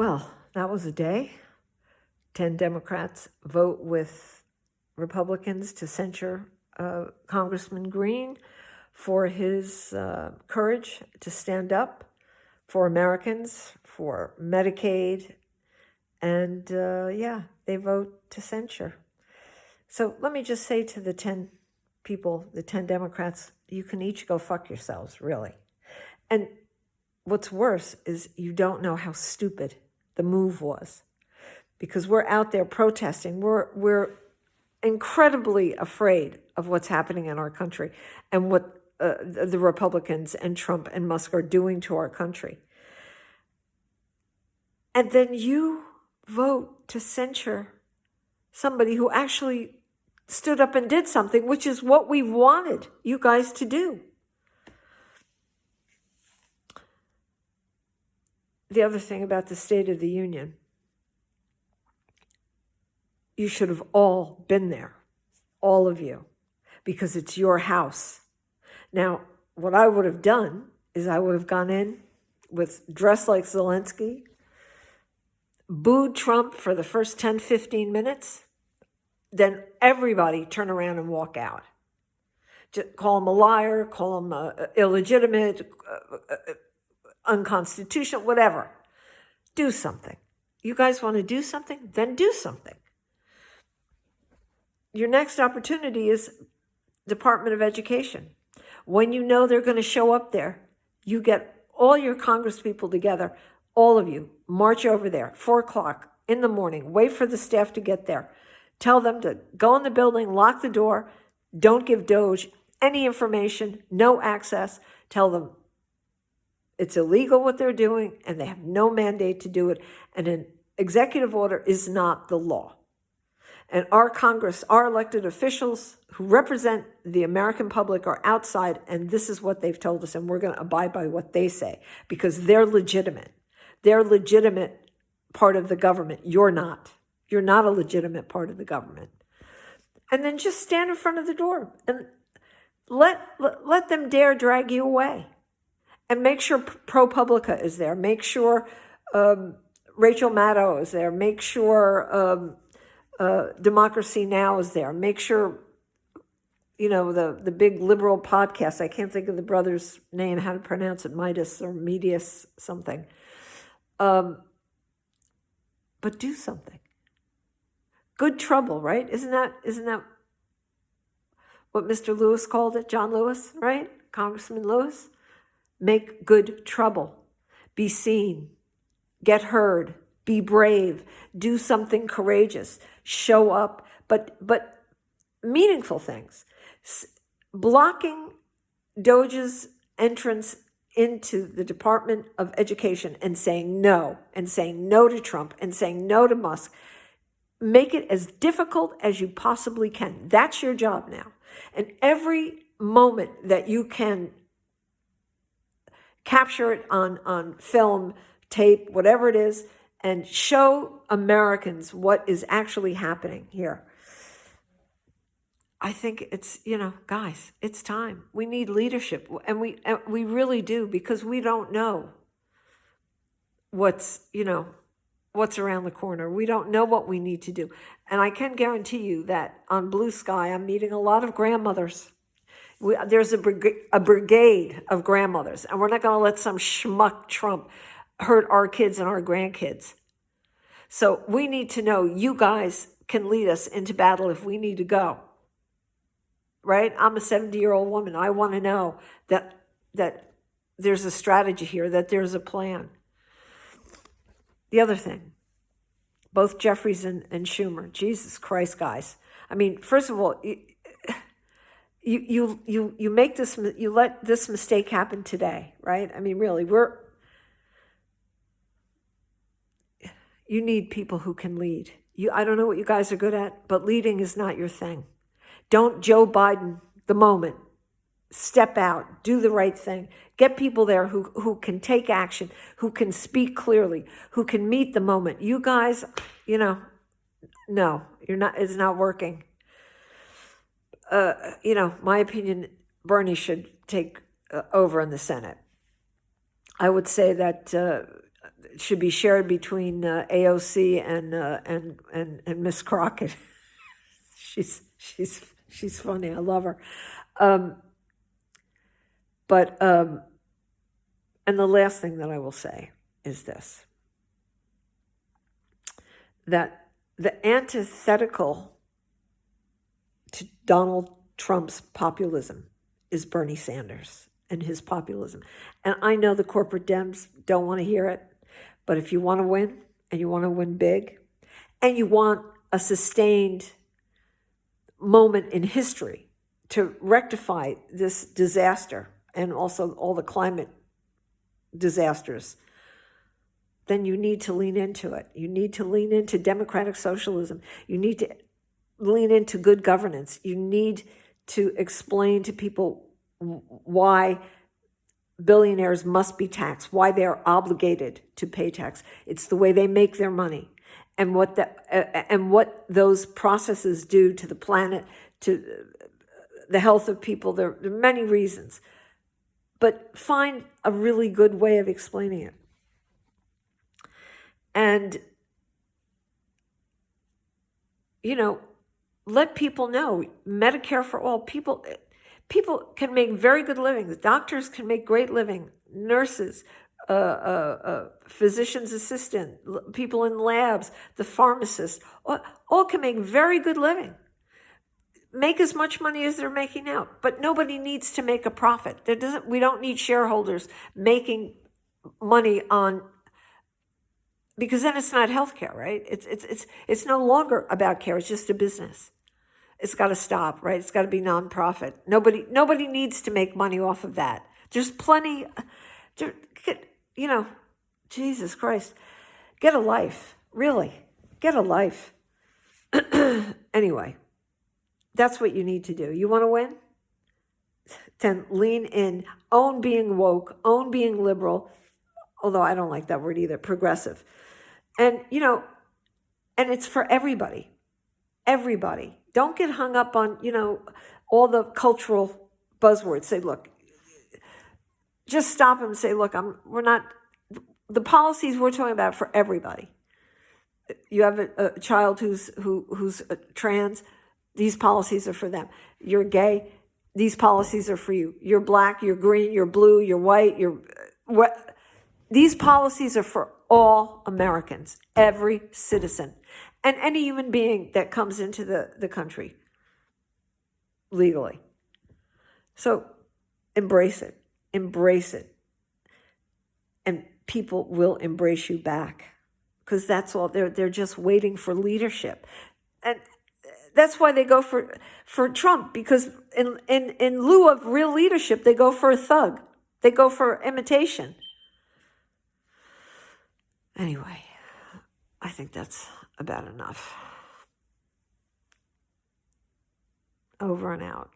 Well, that was a day. 10 Democrats vote with Republicans to censure Congressman Green for his courage to stand up for Americans, for Medicaid, and they vote to censure. So let me just say to the 10 people, the 10 Democrats, you can each go fuck yourselves, really. And what's worse is you don't know how stupid the move was, because we're out there protesting. We're incredibly afraid of what's happening in our country and what the Republicans and Trump and Musk are doing to our country. And then you vote to censure somebody who actually stood up and did something, which is what we wanted you guys to do. The other thing about the State of the Union, you should have all been there, all of you, because it's your house. Now, what I would have done is I would have gone in with dressed like Zelensky, booed Trump for the first 10, 15 minutes, then everybody turn around and walk out. Just call him a liar, call him illegitimate, unconstitutional, whatever. Do something. You guys want to do something? Then do something. Your next opportunity is Department of Education. When you know they're going to show up there, you get all your Congress people together, all of you, march over there, 4 o'clock in the morning, wait for the staff to get there. Tell them to go in the building, lock the door, don't give Doge any information, no access. Tell them it's illegal what they're doing and they have no mandate to do it. And an executive order is not the law. And our Congress, our elected officials who represent the American public are outside, and this is what they've told us, and we're going to abide by what they say because they're legitimate. They're legitimate part of the government. You're not. You're not a legitimate part of the government. And then just stand in front of the door and let them dare drag you away. And make sure ProPublica is there. Make sure Rachel Maddow is there. Make sure Democracy Now! Is there. Make sure, the big liberal podcast. I can't think of the brother's name, how to pronounce it, Midas or Medius something. But do something. Good trouble, right? Isn't that what Mr. Lewis called it? John Lewis, right? Congressman Lewis? Make good trouble. Be seen. Get heard. Be brave. Do something courageous. Show up. But meaningful things. Blocking Doge's entrance into the Department of Education and saying no to Trump, and saying no to Musk. Make it as difficult as you possibly can. That's your job now. And every moment that you can capture it on film, tape, whatever it is, and show Americans what is actually happening here. I think it's, guys, it's time. We need leadership, and we really do, because we don't know what's around the corner. We don't know what we need to do. And I can guarantee you that on Blue Sky, I'm meeting a lot of grandmothers. There's a brigade of grandmothers, and we're not going to let some schmuck Trump hurt our kids and our grandkids. So we need to know you guys can lead us into battle if we need to go. Right? I'm a 70-year-old woman. I want to know that there's a strategy here, that there's a plan. The other thing, both Jeffries and Schumer, Jesus Christ, guys. I mean, first of all, you make this, you let this mistake happen today, right? I mean, really, you need people who can lead. I don't know what you guys are good at, but leading is not your thing. Don't Joe Biden the moment. Step out, do the right thing. Get people there who can take action, who can speak clearly, who can meet the moment. You guys, no, you're not. It's not working. My opinion, Bernie should take over in the Senate. I would say that should be shared between AOC and Miss Crockett. she's funny. I love her. And the last thing that I will say is this: that the antithetical to Donald Trump's populism is Bernie Sanders and his populism. And I know the corporate Dems don't want to hear it, but if you want to win, and you want to win big, and you want a sustained moment in history to rectify this disaster and also all the climate disasters, then you need to lean into it. You need to lean into democratic socialism. You need to lean into good governance. You need to explain to people why billionaires must be taxed, why they are obligated to pay tax. It's the way they make their money, and what those processes do to the planet, to the health of people. There are many reasons, but find a really good way of explaining it. And, let people know Medicare for all. People can make very good livings. Doctors can make great living. Nurses, physician's assistant, people in labs, the pharmacists, all can make very good living. Make as much money as they're making now, but nobody needs to make a profit. We don't need shareholders making money on, because then it's not healthcare, right? It's no longer about care. It's just a business. It's got to stop, right? It's got to be nonprofit. Nobody needs to make money off of that. There's plenty. Jesus Christ, get a life. Really, get a life. Anyway, that's what you need to do. You want to win? Then lean in. Own being woke. Own being liberal. Although I don't like that word either. Progressive. And, and it's for everybody. Everybody. Don't get hung up on, all the cultural buzzwords. Say, look, just stop them and say, look, the policies we're talking about for everybody. You have a child who's trans, these policies are for them. You're gay, these policies are for you. You're black, you're green, you're blue, you're white, these policies are for all Americans, every citizen, and any human being that comes into the country legally. So embrace it, and people will embrace you back, because that's all. They're just waiting for leadership, and that's why they go for Trump, because in lieu of real leadership, they go for a thug. They go for imitation. Anyway, I think that's about enough. Over and out.